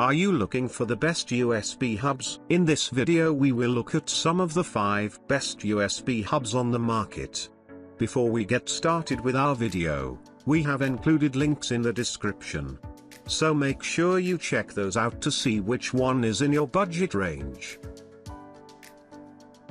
Are you looking for the best USB hubs? In this video we will look at some of the 5 best USB hubs on the market. Before we get started with our video, we have included links in the description. So make sure you check those out to see which one is in your budget range.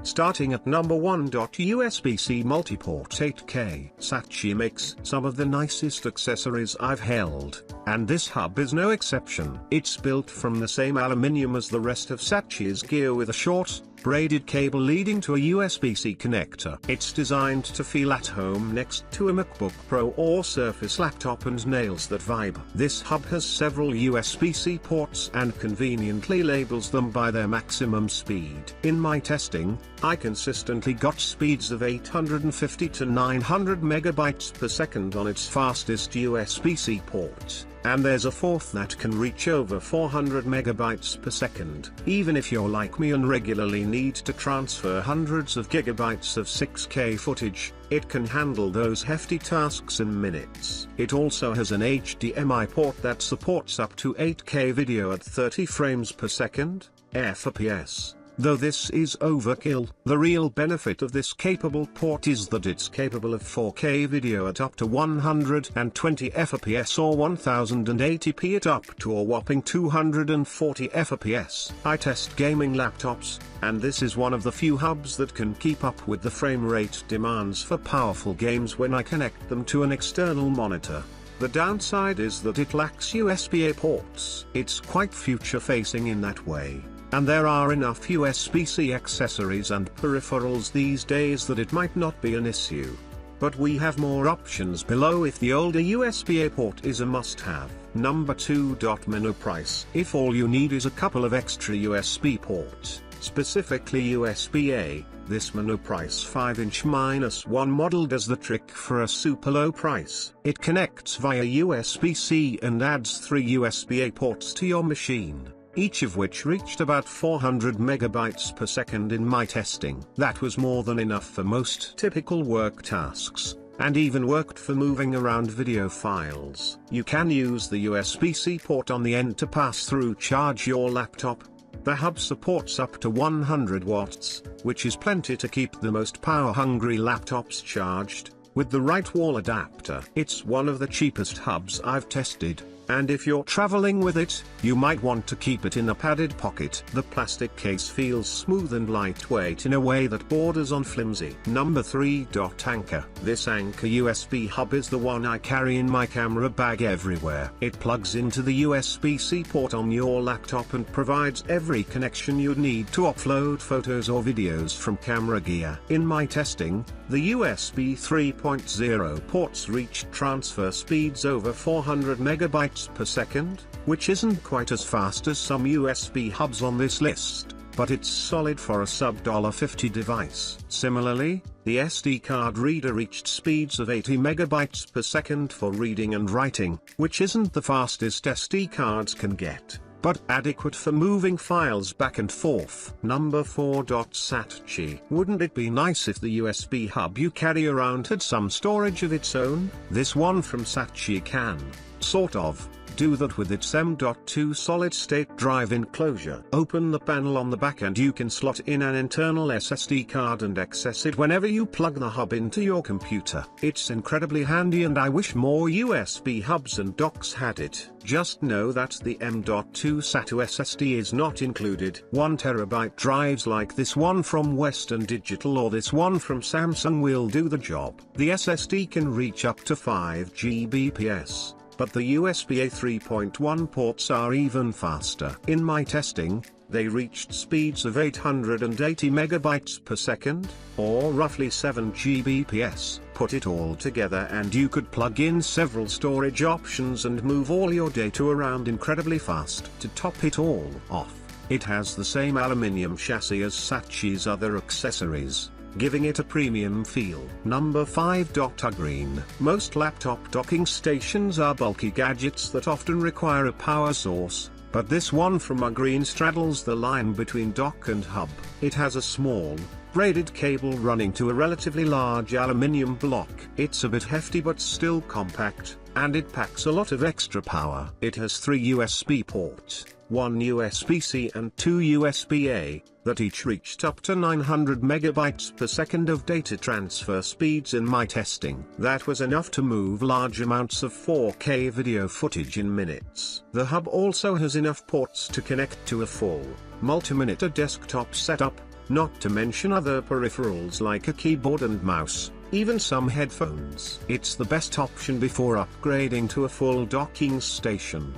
Starting at number 1. USB-C Multiport 8K. Saatchi makes some of the nicest accessories I've held, and this hub is no exception. It's built from the same aluminium as the rest of Saatchi's gear with a short, braided cable leading to a USB-C connector. It's designed to feel at home next to a MacBook Pro or Surface laptop and nails that vibe. This hub has several USB-C ports and conveniently labels them by their maximum speed. In my testing, I consistently got speeds of 850 to 900 megabytes per second on its fastest USB-C port, and there's a fourth that can reach over 400 megabytes per second. Even if you're like me and regularly need to transfer hundreds of gigabytes of 6K footage, it can handle those hefty tasks in minutes. It also has an HDMI port that supports up to 8K video at 30 frames per second, FPS. Though this is overkill, the real benefit of this capable port is that it's capable of 4K video at up to 120 FPS or 1080p at up to a whopping 240 FPS. I test gaming laptops, and this is one of the few hubs that can keep up with the frame rate demands for powerful games when I connect them to an external monitor. The downside is that it lacks USB-A ports. It's quite future-facing in that way, and there are enough USB-C accessories and peripherals these days that it might not be an issue. But we have more options below if the older USB-A port is a must-have. Number 2. Menu price. If all you need is a couple of extra USB ports, specifically USB-A, this menu price 5" -1 model does the trick for a super low price. It connects via USB-C and adds 3 USB-A ports to your machine, each of which reached about 400 megabytes per second in my testing. That was more than enough for most typical work tasks, and even worked for moving around video files. You can use the USB-C port on the end to pass through charge your laptop. The hub supports up to 100 watts, which is plenty to keep the most power-hungry laptops charged. With the right wall adapter, it's one of the cheapest hubs I've tested, and if you're traveling with it, you might want to keep it in a padded pocket. The plastic case feels smooth and lightweight in a way that borders on flimsy. Number 3. Anker. This Anker USB hub is the one I carry in my camera bag everywhere. It plugs into the USB-C port on your laptop and provides every connection you'd need to upload photos or videos from camera gear. In my testing, the USB 3.0 ports reached transfer speeds over 400 megabytes per second, which isn't quite as fast as some USB hubs on this list, but it's solid for a sub $50 device. Similarly, the SD card reader reached speeds of 80 megabytes per second for reading and writing, which isn't the fastest SD cards can get, but adequate for moving files back and forth. Number 4. Saatchi. Wouldn't it be nice if the USB hub you carry around had some storage of its own? This one from Saatchi can, sort of, do that with its M.2 solid-state drive enclosure. Open the panel on the back and you can slot in an internal SSD card and access it whenever you plug the hub into your computer. It's incredibly handy and I wish more USB hubs and docks had it. Just know that the M.2 SATA SSD is not included. 1 terabyte drives like this one from Western Digital or this one from Samsung will do the job. The SSD can reach up to 5 Gbps. But the USB-A 3.1 ports are even faster. In my testing, they reached speeds of 880 megabytes per second, or roughly 7 Gbps. Put it all together and you could plug in several storage options and move all your data around incredibly fast. To top it all off, it has the same aluminium chassis as Saatchi's other accessories, giving it a premium feel. Number 5. Green. Most laptop docking stations are bulky gadgets that often require a power source, but this one from Green straddles the line between dock and hub. It has a small, braided cable running to a relatively large aluminium block. It's a bit hefty but still compact, and it packs a lot of extra power. It has 3 USB ports, 1 USB-C and 2 USB-A, that each reached up to 900 megabytes per second of data transfer speeds in my testing. That was enough to move large amounts of 4K video footage in minutes. The hub also has enough ports to connect to a full, multi-monitor desktop setup, not to mention other peripherals like a keyboard and mouse, even some headphones. It's the best option before upgrading to a full docking station.